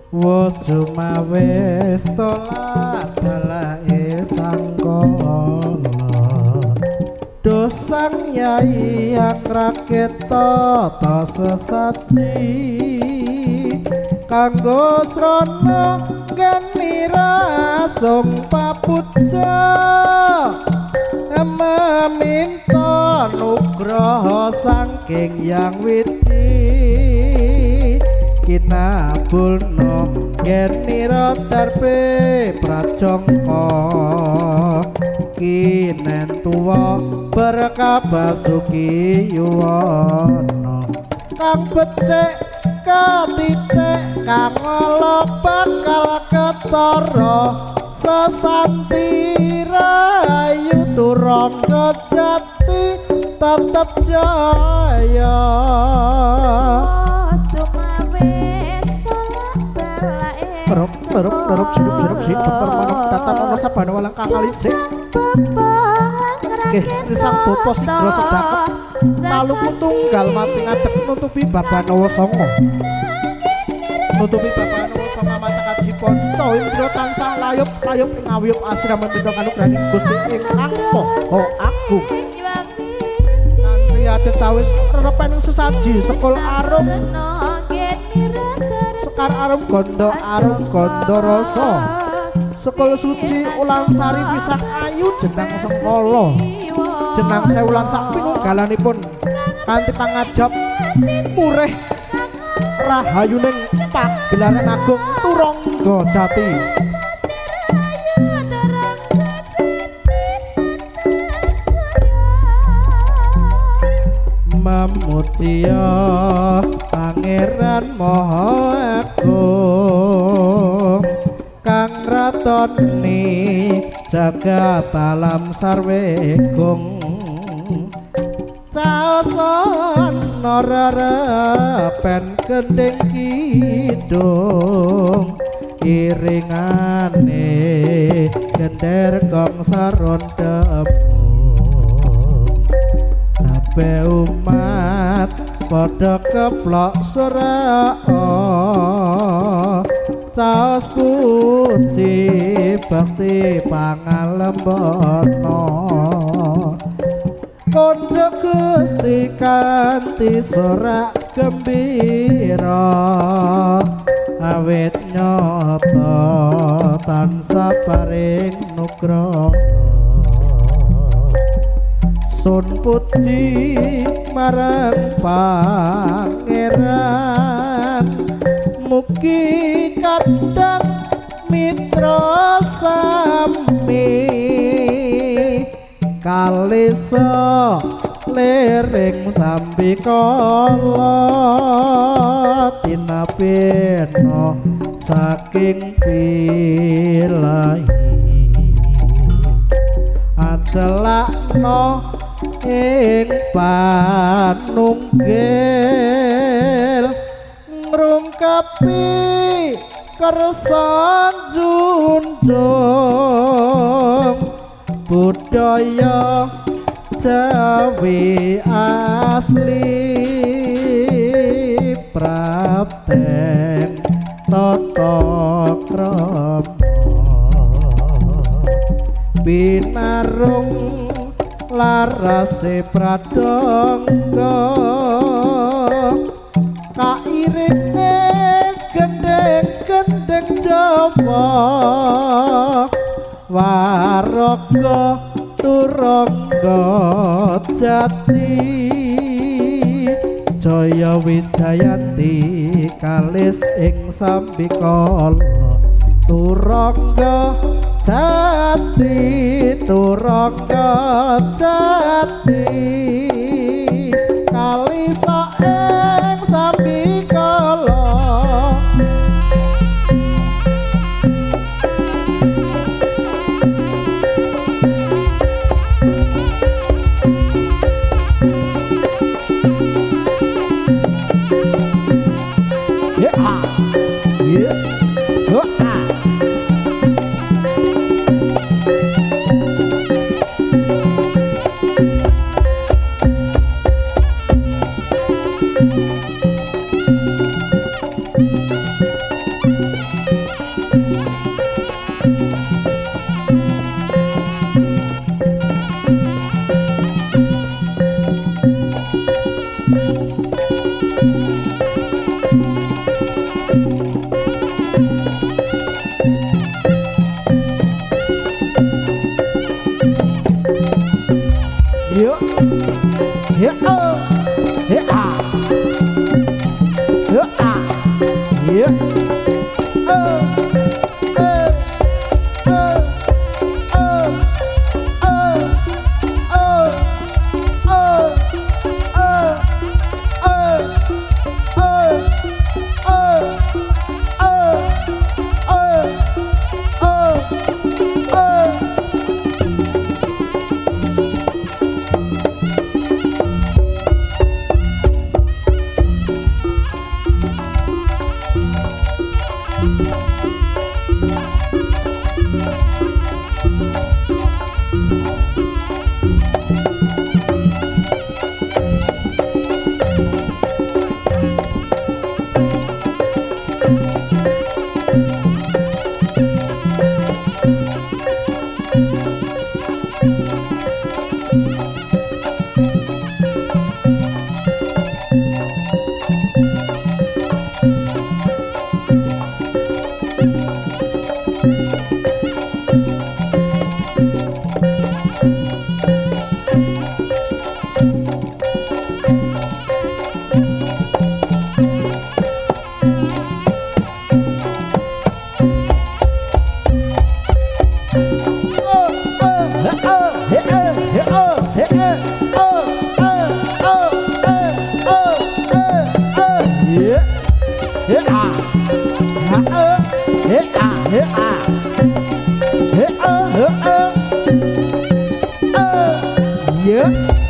Wosumawes tolak balae sangkala dosang yai yang raketa ta sesaji kanggo srana genira sung papuja meminta nugraha saking yang widi kinabulna genira darpe prajangka kinen tuwa berkabasuki yuwana kang becik katitik kang ala bakal ketara sesanti rayu turangga jati tetep jaya Rup sirup permanok datang ana sabana walang kakalisik nggih risang bapa sidra sedakep saluku tunggal mati ngadeg nutupi babanawa sanga mata kaji ponco indra tansah layup ngawiyup asrama pinto kanugraning Gusti ingkang Maha Agung kanthi adet tawis rerepening sesaji sekul arum sekar arum gondo rasa sekul suci ulang sari pisang ayu jenang sengkala jenang sewulan sak pinunggalanipun kanthi pangajap murih rahayuning pagelaran agung turangga jati mamucia pangeran Maha Agung kang ratoni jagat alam sarwegung caosan nararepen gending kidung iringane gender gong sarondem kabeh umat padha keplok suraa caos puji bakti pangalembana konco Gusti kanthi sorak gembira awit nyata tansah paring nugraha sun puji marang pangeran mugi kadang mitra sami kalisa lering sambi kala tinapena saking pilahi adelakno ing panunggil ngrungkepi kersan junjung budaya Jawi asli prapten tata krama binarung larase pradangga kairinge gendeng-gendeng Jawa waraga turangga jati jaya wijayanti kalis ing sambikala turangga jati kalisa ing sambikala Yeah.